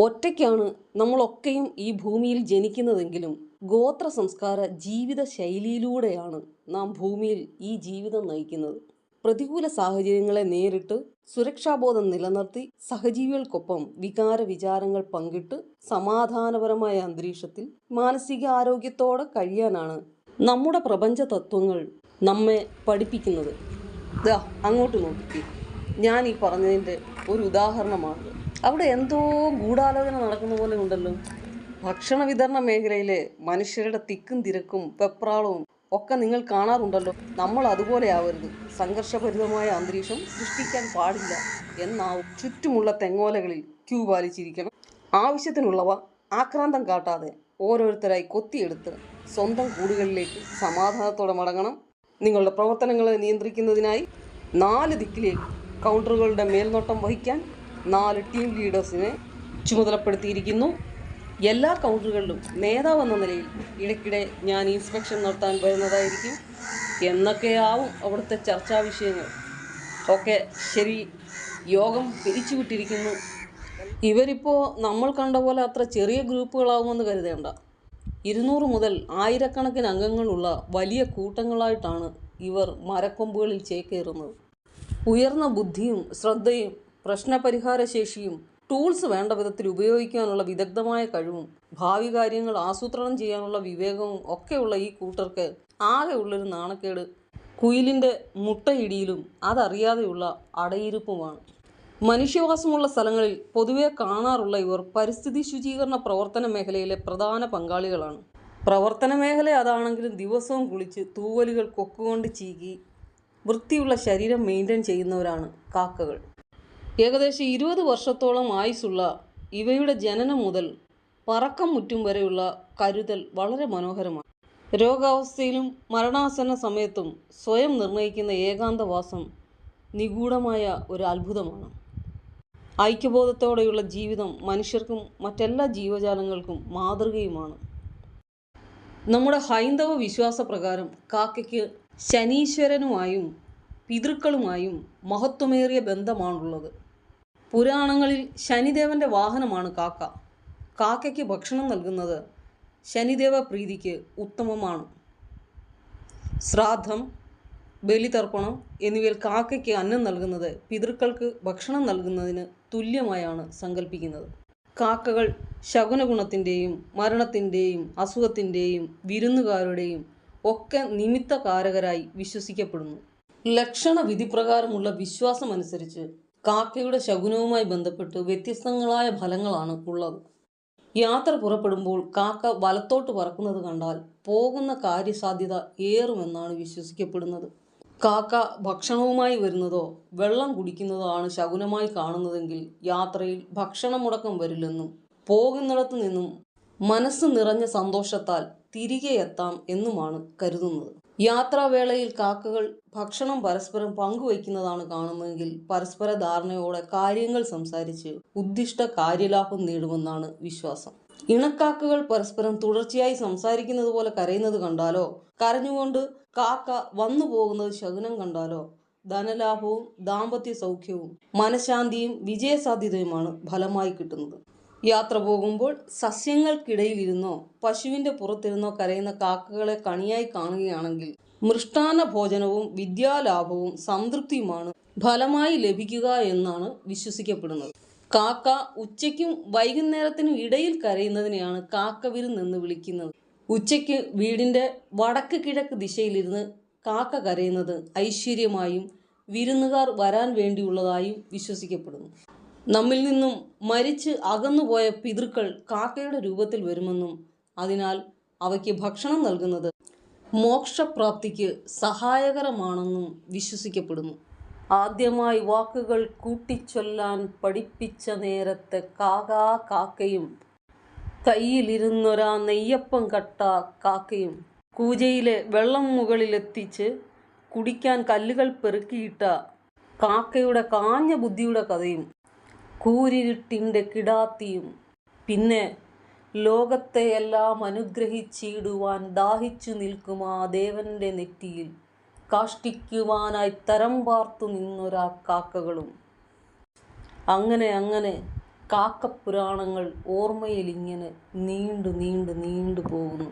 ഒറ്റയ്ക്കാണ് നമ്മളൊക്കെയും ഈ ഭൂമിയിൽ ജനിക്കുന്നതെങ്കിലും ഗോത്ര സംസ്കാര ജീവിത ശൈലിയിലൂടെയാണ് നാം ഭൂമിയിൽ ഈ ജീവിതം നയിക്കുന്നത്. പ്രതികൂല സാഹചര്യങ്ങളെ നേരിട്ട് സുരക്ഷാബോധം നിലനിർത്തി സഹജീവികൾക്കൊപ്പം വികാര വിചാരങ്ങൾ പങ്കിട്ട് സമാധാനപരമായ അന്തരീക്ഷത്തിൽ മാനസികാരോഗ്യത്തോടെ കഴിയാനാണ് നമ്മുടെ പ്രപഞ്ച തത്വങ്ങൾ നമ്മെ പഠിപ്പിക്കുന്നത്. അങ്ങോട്ട് നോക്കി, ഞാൻ ഈ പറഞ്ഞതിൻ്റെ ഒരു ഉദാഹരണമാണ്. അവിടെ എന്തോ ഗൂഢാലോചന നടക്കുന്ന പോലെ ഉണ്ടല്ലോ. ഭക്ഷണ വിതരണ മേഖലയിലെ മനുഷ്യരുടെ തിക്കും തിരക്കും വെപ്രാളവും ഒക്കെ നിങ്ങൾ കാണാറുണ്ടല്ലോ. നമ്മൾ അതുപോലെ ആവരുത്. സംഘർഷഭരിതമായ അന്തരീക്ഷം സൃഷ്ടിക്കാൻ പാടില്ല എന്നാവും. ചുറ്റുമുള്ള തെങ്ങോലകളിൽ ക്യൂ പാലിച്ചിരിക്കണം. ആവശ്യത്തിനുള്ളവ ആക്രാന്തം കാട്ടാതെ ഓരോരുത്തരായി കൊത്തിയെടുത്ത് സ്വന്തം കൂടുകളിലേക്ക് സമാധാനത്തോടെ മടങ്ങണം. നിങ്ങളുടെ പ്രവർത്തനങ്ങളെ നിയന്ത്രിക്കുന്നതിനായി 4 ദിക്കിലേക്ക് കൗണ്ടറുകളുടെ മേൽനോട്ടം വഹിക്കാൻ 4 ടീം ലീഡേഴ്സിനെ ചുമതലപ്പെടുത്തിയിരിക്കുന്നു. എല്ലാ കൗണ്ടറുകളിലും നേതാവ് എന്ന നിലയിൽ ഇടയ്ക്കിടെ ഞാൻ ഇൻസ്പെക്ഷൻ നടത്താൻ വരുന്നതായിരിക്കും. എന്നൊക്കെയാവും അവിടുത്തെ ചർച്ചാ വിഷയങ്ങൾ. ഓക്കെ, ശരി. യോഗം പിരിച്ചുവിട്ടിരിക്കുന്നു. ഇവരിപ്പോൾ നമ്മൾ കണ്ട പോലെ അത്ര ചെറിയ ഗ്രൂപ്പുകളാവുമെന്ന് കരുതേണ്ട. 200 മുതൽ ആയിരക്കണക്കിന് അംഗങ്ങളുള്ള വലിയ കൂട്ടങ്ങളായിട്ടാണ് ഇവർ മരക്കൊമ്പുകളിൽ ചേക്കേറുന്നത്. ഉയർന്ന ബുദ്ധിയും ശ്രദ്ധയും പ്രശ്നപരിഹാര ശേഷിയും ടൂൾസ് വേണ്ട വിധത്തിൽ ഉപയോഗിക്കാനുള്ള വിദഗ്ധമായ കഴിവും ഭാവി കാര്യങ്ങൾ ആസൂത്രണം ചെയ്യാനുള്ള വിവേകവും ഒക്കെയുള്ള ഈ കൂട്ടർക്ക് ആകെ ഉള്ളൊരു നാണക്കേട് കുയിലിൻ്റെ മുട്ടയിടിയിലും അതറിയാതെയുള്ള അടയിരിപ്പുമാണ്. മനുഷ്യവാസമുള്ള സ്ഥലങ്ങളിൽ പൊതുവെ കാണാറുള്ള ഇവർ പരിസ്ഥിതി ശുചീകരണ പ്രവർത്തന മേഖലയിലെ പ്രധാന പങ്കാളികളാണ്. പ്രവർത്തന മേഖല അതാണെങ്കിലും ദിവസവും കുളിച്ച് തൂവലുകൾ കൊക്കുകൊണ്ട് ചീകി വൃത്തിയുള്ള ശരീരം മെയിൻറ്റെയിൻ ചെയ്യുന്നവരാണ് കാക്കകൾ. ഏകദേശം 20 വർഷത്തോളം ആയുസ്സുള്ള ഇവയുടെ ജനനം മുതൽ പറക്കം മുറ്റും വരെയുള്ള കരുതൽ വളരെ മനോഹരമാണ്. രോഗാവസ്ഥയിലും മരണാസന്ന സമയത്തും സ്വയം നിർണയിക്കുന്ന ഏകാന്തവാസം നിഗൂഢമായ ഒരു അത്ഭുതമാണ്. ഐക്യബോധത്തോടെയുള്ള ജീവിതം മനുഷ്യർക്കും മറ്റെല്ലാ ജീവജാലങ്ങൾക്കും മാതൃകയുമാണ്. നമ്മുടെ ഹൈന്ദവ വിശ്വാസപ്രകാരം കാക്കയ്ക്ക് ശനീശ്വരനുമായും പിതൃക്കളുമായും മഹത്വമേറിയ ബന്ധമാണുള്ളത്. പുരാണങ്ങളിൽ ശനിദേവൻ്റെ വാഹനമാണ് കാക്ക. കാക്കയ്ക്ക് ഭക്ഷണം നൽകുന്നത് ശനിദേവ പ്രീതിക്ക് ഉത്തമമാണ്. ശ്രാദ്ധം, ബലിതർപ്പണം എന്നിവയിൽ കാക്കയ്ക്ക് അന്നം നൽകുന്നത് പിതൃക്കൾക്ക് ഭക്ഷണം നൽകുന്നതിന് തുല്യമായാണ് സങ്കല്പിക്കുന്നത്. കാക്കകൾ ശകുനഗുണത്തിൻ്റെയും മരണത്തിൻ്റെയും അസുഖത്തിൻ്റെയും വിരുന്നുകാരുടെയും ഒക്കെ നിമിത്തകാരകരായി വിശ്വസിക്കപ്പെടുന്നു. ലക്ഷണ വിധിപ്രകാരമുള്ള വിശ്വാസമനുസരിച്ച് കാക്കയുടെ ശകുനവുമായി ബന്ധപ്പെട്ട് വ്യത്യസ്തങ്ങളായ ഫലങ്ങളാണ് ഉള്ളത്. യാത്ര പുറപ്പെടുമ്പോൾ കാക്ക വലത്തോട്ട് പറക്കുന്നത് കണ്ടാൽ പോകുന്ന കാര്യസാധ്യത ഏറുമെന്നാണ് വിശ്വസിക്കപ്പെടുന്നത്. കാക്ക ഭക്ഷണവുമായി വരുന്നതോ വെള്ളം കുടിക്കുന്നതോ ആണ് ശകുനമായി കാണുന്നതെങ്കിൽ യാത്രയിൽ ഭക്ഷണമുടക്കം വരില്ലെന്നും പോകുന്നിടത്തു നിന്നും മനസ്സ് നിറഞ്ഞ സന്തോഷത്താൽ തിരികെ എത്താം എന്നുമാണ് കരുതുന്നത്. യാത്രാവേളയിൽ കാക്കകൾ ഭക്ഷണം പരസ്പരം പങ്കുവയ്ക്കുന്നതാണ് കാണുന്നതെങ്കിൽ പരസ്പര ധാരണയോടെ കാര്യങ്ങൾ സംസാരിച്ച് ഉദ്ദിഷ്ട കാര്യലാഭം നേടുമെന്നാണ് വിശ്വാസം. ഇണക്കാക്കകൾ പരസ്പരം തുടർച്ചയായി സംസാരിക്കുന്നത് പോലെ കരയുന്നത് കണ്ടാലോ കരഞ്ഞുകൊണ്ട് കാക്ക വന്നു പോകുന്നത് ശകുനം കണ്ടാലോ ധനലാഭവും ദാമ്പത്യ സൗഖ്യവും മനഃശാന്തിയും വിജയസാധ്യതയുമാണ് ഫലമായി കിട്ടുന്നത്. യാത്ര പോകുമ്പോൾ സസ്യങ്ങൾക്കിടയിലിരുന്നോ പശുവിൻ്റെ പുറത്തിരുന്നോ കരയുന്ന കാക്കകളെ കണിയായി കാണുകയാണെങ്കിൽ മൃഷ്ടാന്ന ഭോജനവും വിദ്യാലാഭവും സംതൃപ്തിയുമാണ് ഫലമായി ലഭിക്കുക എന്നാണ് വിശ്വസിക്കപ്പെടുന്നത്. കാക്ക ഉച്ചയ്ക്കും വൈകുന്നേരത്തിനും ഇടയിൽ കരയുന്നതിനെയാണ് കാക്കവിരുന്നെന്ന് വിളിക്കുന്നത്. ഉച്ചയ്ക്ക് വീടിൻ്റെ വടക്ക് കിഴക്ക് ദിശയിലിരുന്ന് കാക്ക കരയുന്നത് ഐശ്വര്യമായും വിരുന്നുകാർ വരാൻ വേണ്ടിയുള്ളതായും വിശ്വസിക്കപ്പെടുന്നു. നമ്മിൽ നിന്നും മരിച്ച് അകന്നുപോയ പിതൃക്കൾ കാക്കയുടെ രൂപത്തിൽ വരുമെന്നും അതിനാൽ അവയ്ക്ക് ഭക്ഷണം നൽകുന്നത് മോക്ഷപ്രാപ്തിക്ക് സഹായകരമാണെന്നും വിശ്വസിക്കപ്പെടുന്നു. ആദ്യമായി വാക്കുകൾ കൂട്ടിച്ചൊല്ലാൻ പഠിപ്പിച്ച നേരത്തെ കാകാ കാക്കയും കയ്യിലിരുന്നൊരാ നെയ്യപ്പം കട്ട കാക്കയും കൂജയിലെ വെള്ളം മുകളിലെത്തിച്ച് കുടിക്കാൻ കല്ലുകൾ പെറുക്കിയിട്ട കാക്കയുടെ കാഞ്ഞ ബുദ്ധിയുടെ കഥയും കൂരിരുട്ടിൻ്റെ കിടാത്തിയും പിന്നെ ലോകത്തെയെല്ലാം അനുഗ്രഹിച്ചിടുവാൻ ദാഹിച്ചു നിൽക്കുമാ ദേവൻ്റെ നെറ്റിയിൽ കാഷ്ടിക്കുവാനായി തരം പാർത്തു നിന്നൊരാ കാക്കകളും അങ്ങനെ അങ്ങനെ കാക്കപ്പുരാണങ്ങൾ ഓർമ്മയിൽ ഇങ്ങനെ നീണ്ടു നീണ്ടു നീണ്ടു പോകുന്നു.